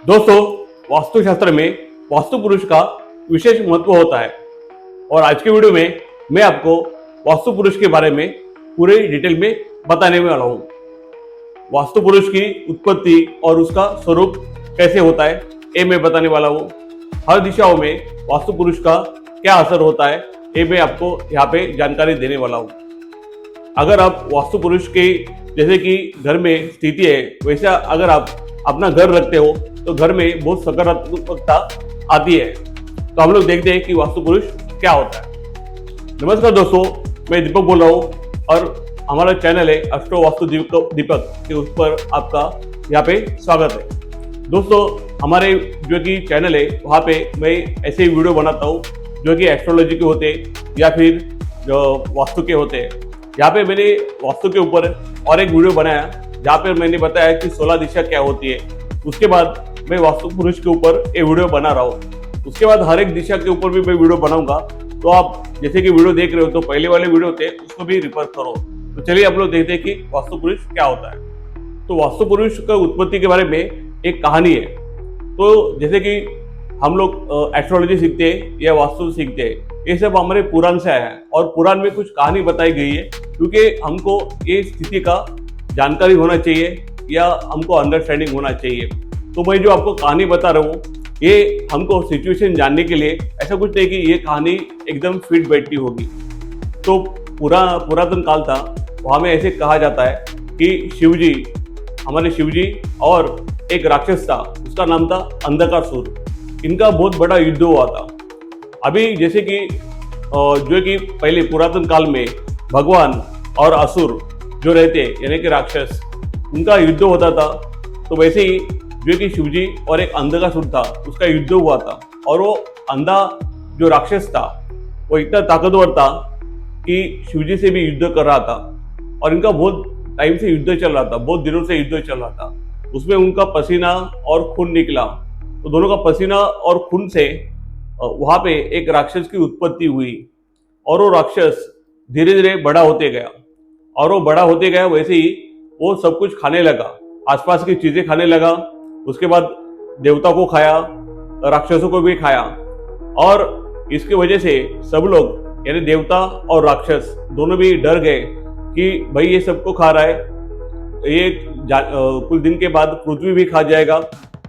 दोस्तों, वास्तुशास्त्र में वास्तु पुरुष का विशेष महत्व होता है और आज के वीडियो में मैं आपको वास्तु पुरुष के बारे में पूरे डिटेल में बताने वाला हूँ। वास्तु पुरुष की उत्पत्ति और उसका स्वरूप कैसे होता है ये मैं बताने वाला हूँ। हर दिशाओं में वास्तु पुरुष का क्या असर होता है ये मैं आपको यहाँ पे जानकारी देने वाला हूँ। अगर आप वास्तु पुरुष के जैसे कि घर में स्थिति है वैसा अगर आप अपना घर रखते हो तो घर में बहुत सकारात्मकता आती है। तो हम लोग देखते हैं कि वास्तु पुरुष क्या होता है। नमस्कार दोस्तों, मैं दीपक बोल रहा हूँ और हमारा चैनल है अष्टो वास्तु दीपक के उस पर आपका यहाँ पे स्वागत है। दोस्तों, हमारे जो कि चैनल है वहाँ पे मैं ऐसे ही वीडियो बनाता हूँ जो कि एस्ट्रोलॉजी के होते या फिर जो वास्तु के होते हैं। यहाँ पे मैंने वास्तु के ऊपर और एक वीडियो बनाया जहाँ पे मैंने बताया कि 16 दिशा क्या होती है। उसके बाद मैं वास्तु पुरुष के ऊपर ये वीडियो बना रहा हूँ। उसके बाद हर एक दिशा के ऊपर भी मैं वीडियो बनाऊंगा। तो आप जैसे कि वीडियो देख रहे हो तो पहले वाले वीडियो थे उसको भी रिफर करो। तो चलिए हम लोग देखते हैं कि वास्तु पुरुष क्या होता है। तो वास्तु पुरुष का उत्पत्ति के बारे में एक कहानी है। तो जैसे कि हम लोग एस्ट्रोलॉजी सीखते हैं या वास्तु सीखते हैं, ये सब हमारे पुराण से आया है और पुराण में कुछ कहानी बताई गई है क्योंकि हमको ये स्थिति का जानकारी होना चाहिए या हमको अंडरस्टैंडिंग होना चाहिए। तो मैं जो आपको कहानी बता रहा हूँ ये हमको सिचुएशन जानने के लिए, ऐसा कुछ नहीं कि ये कहानी एकदम फिट बैठती होगी। तो पुरातन काल था, वहाँ में ऐसे कहा जाता है कि शिवजी, हमारे शिवजी और एक राक्षस था, उसका नाम था अंधकासुर। इनका बहुत बड़ा युद्ध हुआ था। अभी जैसे कि जो कि पहले पुरातन काल में भगवान और असुर जो रहते यानी कि राक्षस, उनका युद्ध होता था। तो वैसे ही जो कि शिवजी और एक अंधकासुर था उसका युद्ध हुआ था और वो अंधा जो राक्षस था वो इतना ताकतवर था कि शिवजी से भी युद्ध कर रहा था और इनका बहुत टाइम से युद्ध चल रहा था, बहुत दिनों से युद्ध चल रहा था। उसमें उनका पसीना और खून निकला। तो दोनों का पसीना और खून से वहाँ पे एक राक्षस की उत्पत्ति हुई और वो राक्षस धीरे धीरे बड़ा होते गया और वो बड़ा होते गया। वैसे ही वो सब कुछ खाने लगा, आसपास की चीजें खाने लगा। उसके बाद देवता को खाया, राक्षसों को भी खाया और इसकी वजह से सब लोग यानी देवता और राक्षस दोनों भी डर गए कि भाई ये सबको खा रहा है, ये कुछ दिन के बाद पृथ्वी भी खा जाएगा,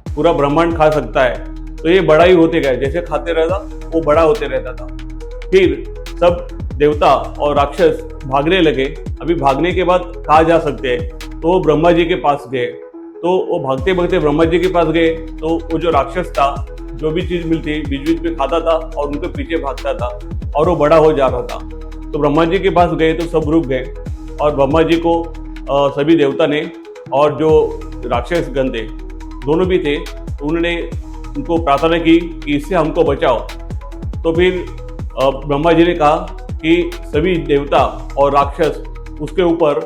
पूरा ब्रह्मांड खा सकता है। तो ये बड़ा ही होते गए, जैसे खाते रहता वो बड़ा होते रहता था। फिर सब देवता और राक्षस भागने लगे। अभी भागने के बाद कहाँ जा सकते हैं, तो वो ब्रह्मा जी के पास गए। तो वो भागते भागते ब्रह्मा जी के पास गए। तो वो जो राक्षस था जो भी चीज मिलती बीच बीच में खाता था और उनके पीछे भागता था और वो बड़ा हो जा रहा था। तो ब्रह्मा जी के पास गए तो सब रुक गए और ब्रह्मा जी को सभी देवता ने और जो राक्षस गण थे दोनों भी थे, तो उन्होंने उनको प्रार्थना की कि इससे हमको बचाओ। तो फिर ब्रह्मा जी ने कहा कि सभी देवता और राक्षस उसके ऊपर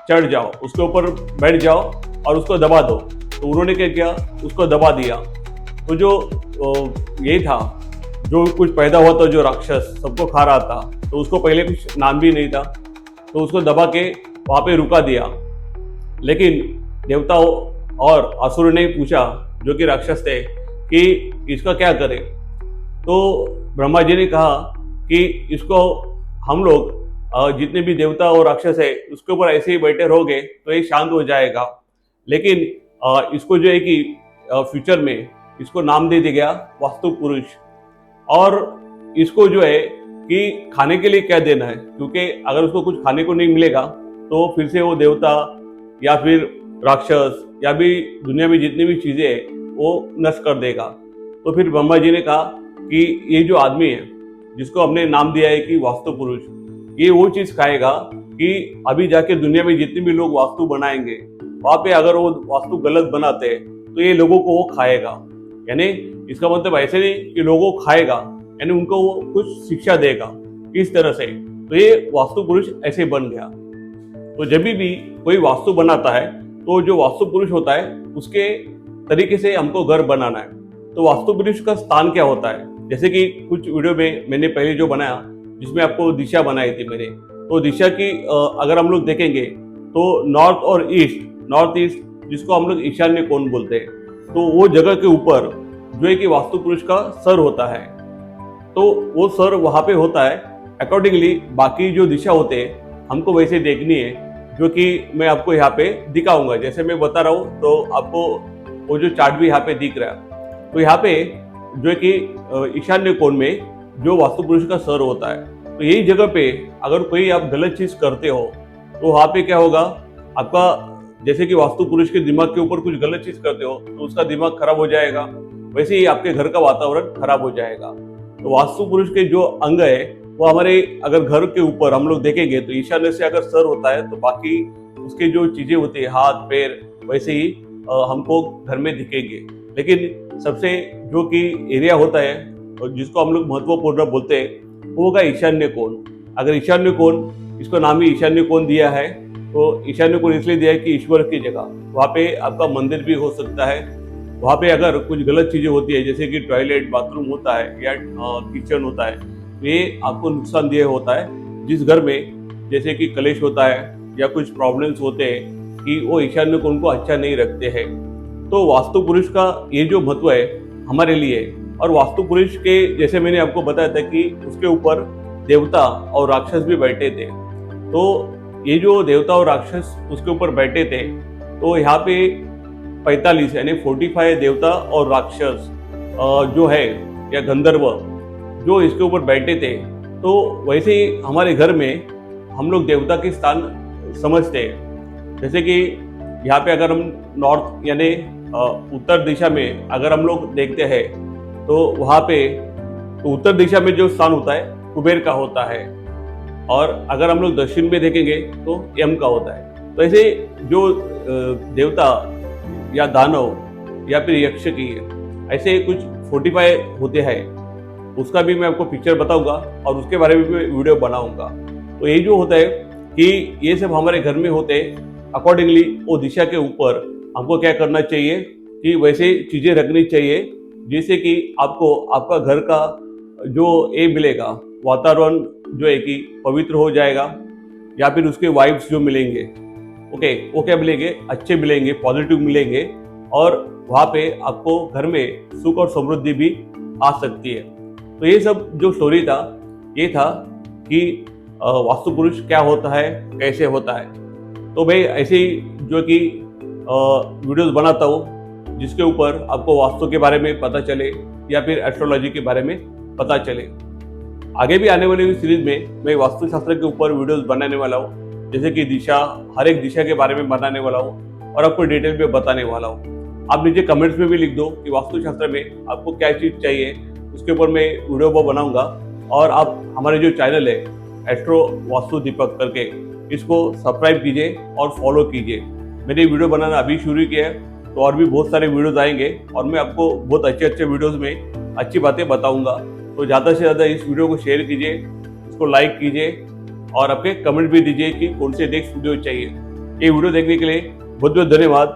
चढ़ जाओ, उसके ऊपर बैठ जाओ और उसको दबा दो। तो उन्होंने क्या किया, उसको दबा दिया। तो जो ये था, जो कुछ पैदा हुआ था, जो राक्षस सबको खा रहा था, तो उसको पहले कुछ नाम भी नहीं था, तो उसको दबा के वहाँ पे रुका दिया। लेकिन देवताओं और असुर ने पूछा, जो कि राक्षस थे, कि इसका क्या करें। तो ब्रह्मा जी ने कहा कि इसको हम लोग जितने भी देवता और राक्षस है उसके ऊपर ऐसे ही बैठे रहोगे तो ये शांत हो जाएगा। लेकिन इसको जो है कि फ्यूचर में इसको नाम दे दिया गया वास्तु पुरुष। और इसको जो है कि खाने के लिए क्या देना है, क्योंकि अगर उसको कुछ खाने को नहीं मिलेगा तो फिर से वो देवता या फिर राक्षस या भी दुनिया में जितनी भी चीजें है वो नष्ट कर देगा। तो फिर ब्रह्मा जी ने कहा कि ये जो आदमी है जिसको हमने नाम दिया है कि वास्तु पुरुष, ये वो चीज खाएगा कि अभी जाके दुनिया में जितने भी लोग वास्तु बनाएंगे वहां पे अगर वो वास्तु गलत बनाते हैं तो ये लोगों को वो खाएगा। यानी इसका मतलब ऐसे नहीं कि लोगों को खाएगा, यानी उनको वो कुछ शिक्षा देगा इस तरह से। तो ये वास्तु पुरुष ऐसे बन गया। तो जब भी कोई वास्तु बनाता है तो जो वास्तु पुरुष होता है उसके तरीके से हमको घर बनाना है। तो वास्तु पुरुष का स्थान क्या होता है, जैसे कि कुछ वीडियो में मैंने पहले जो बनाया जिसमें आपको दिशा बनाई थी मैंने, तो दिशा की अगर हम लोग देखेंगे तो नॉर्थ और ईस्ट, नॉर्थ ईस्ट जिसको हम लोग ईशान्य कोण बोलते हैं, तो वो जगह के ऊपर जो है कि वास्तु पुरुष का सर होता है, तो वो सर वहां पे होता है। अकॉर्डिंगली बाकी जो दिशा होते हैं हमको वैसे देखनी है, जो कि मैं आपको यहाँ पे दिखाऊंगा। जैसे मैं बता रहा हूँ तो आपको वो जो चार्ट भी यहाँ पे दिख रहा है, तो यहाँ पे जो है कि ईशान्य कोण में जो वास्तु पुरुष का सर होता है, तो यही जगह पे अगर कोई आप गलत चीज करते हो तो वहां पे क्या होगा आपका, जैसे कि वास्तु पुरुष के दिमाग के ऊपर कुछ गलत चीज करते हो तो उसका दिमाग खराब हो जाएगा, वैसे ही आपके घर का वातावरण खराब हो जाएगा। तो वास्तु पुरुष के जो अंग है वो हमारे अगर घर के ऊपर हम लोग देखेंगे तो ईशान्य से अगर सर होता है तो बाकी उसके जो चीजें होती है हाथ पैर वैसे ही हमको घर में दिखेंगे। लेकिन सबसे जो कि एरिया होता है और जिसको हम लोग महत्वपूर्ण बोलते हैं वो होगा ईशान्य कोण। अगर ईशान्य कोण, इसको नाम ही ईशान्य कोण दिया है, तो ईशान्य कोण इसलिए दिया है कि ईश्वर की जगह वहाँ पे आपका मंदिर भी हो सकता है। वहाँ पे अगर कुछ गलत चीजें होती है जैसे कि टॉयलेट बाथरूम होता है या किचन होता है, तो ये आपको नुकसान दिया होता है। जिस घर में जैसे कि कलेश होता है या कुछ प्रॉब्लम्स होते हैं कि वो ईशान्य कोण को अच्छा नहीं रखते हैं, तो वास्तु पुरुष का ये जो महत्व है हमारे लिए। और वास्तु पुरुष के जैसे मैंने आपको बताया था कि उसके ऊपर देवता और राक्षस भी बैठे थे, तो ये जो देवता और राक्षस उसके ऊपर बैठे थे, तो यहाँ पे 45 यानी 45 देवता और राक्षस जो है या गंधर्व जो इसके ऊपर बैठे थे। तो वैसे ही हमारे घर में हम लोग देवता के स्थान समझते हैं। जैसे कि यहाँ पे अगर हम नॉर्थ यानी उत्तर दिशा में अगर हम लोग देखते हैं तो वहाँ पे तो उत्तर दिशा में जो स्थान होता है कुबेर का होता है, और अगर हम लोग दक्षिण में देखेंगे तो यम का होता है। तो ऐसे जो देवता या दानव या फिर यक्ष की ऐसे कुछ 45 होते हैं, उसका भी मैं आपको पिक्चर बताऊंगा और उसके बारे में भी वीडियो बनाऊंगा। तो ये जो होता है कि ये सब हमारे घर में होते हैं। अकॉर्डिंगली वो दिशा के ऊपर हमको क्या करना चाहिए कि वैसे चीजें रखनी चाहिए जिससे कि आपको आपका घर का जो ये मिलेगा वातावरण जो है कि पवित्र हो जाएगा, या फिर उसके वाइब्स जो मिलेंगे ओके वो क्या मिलेंगे, अच्छे मिलेंगे, पॉजिटिव मिलेंगे, और वहाँ पे आपको घर में सुख और समृद्धि भी आ सकती है। तो ये सब जो स्टोरी था ये था कि वास्तु पुरुष क्या होता है, कैसे होता है। तो मैं ऐसे ही जो कि वीडियोस बनाता हूँ जिसके ऊपर आपको वास्तु के बारे में पता चले या फिर एस्ट्रोलॉजी के बारे में पता चले। आगे भी आने वाली सीरीज में मैं वास्तुशास्त्र के ऊपर वीडियोस बनाने वाला हूँ, जैसे कि दिशा, हर एक दिशा के बारे में बनाने वाला हूँ और आपको डिटेल में बताने वाला हूँ। आप नीचे कमेंट्स में भी लिख दो कि वास्तुशास्त्र में आपको क्या चीज़ चाहिए, उसके ऊपर मैं वीडियो बनाऊंगा। और आप हमारे जो चैनल है एस्ट्रो वास्तु दीपक करके, इसको सब्सक्राइब कीजिए और फॉलो कीजिए। मैंने वीडियो बनाना अभी शुरू किया है, तो और भी बहुत सारे वीडियोस आएंगे और मैं आपको बहुत अच्छे अच्छे वीडियोस में अच्छी बातें बताऊंगा। तो ज़्यादा से ज़्यादा इस वीडियो को शेयर कीजिए, इसको लाइक कीजिए और आपके कमेंट भी दीजिए कि कौन से नेक्स्ट वीडियो चाहिए। ये वीडियो देखने के लिए बहुत बहुत धन्यवाद।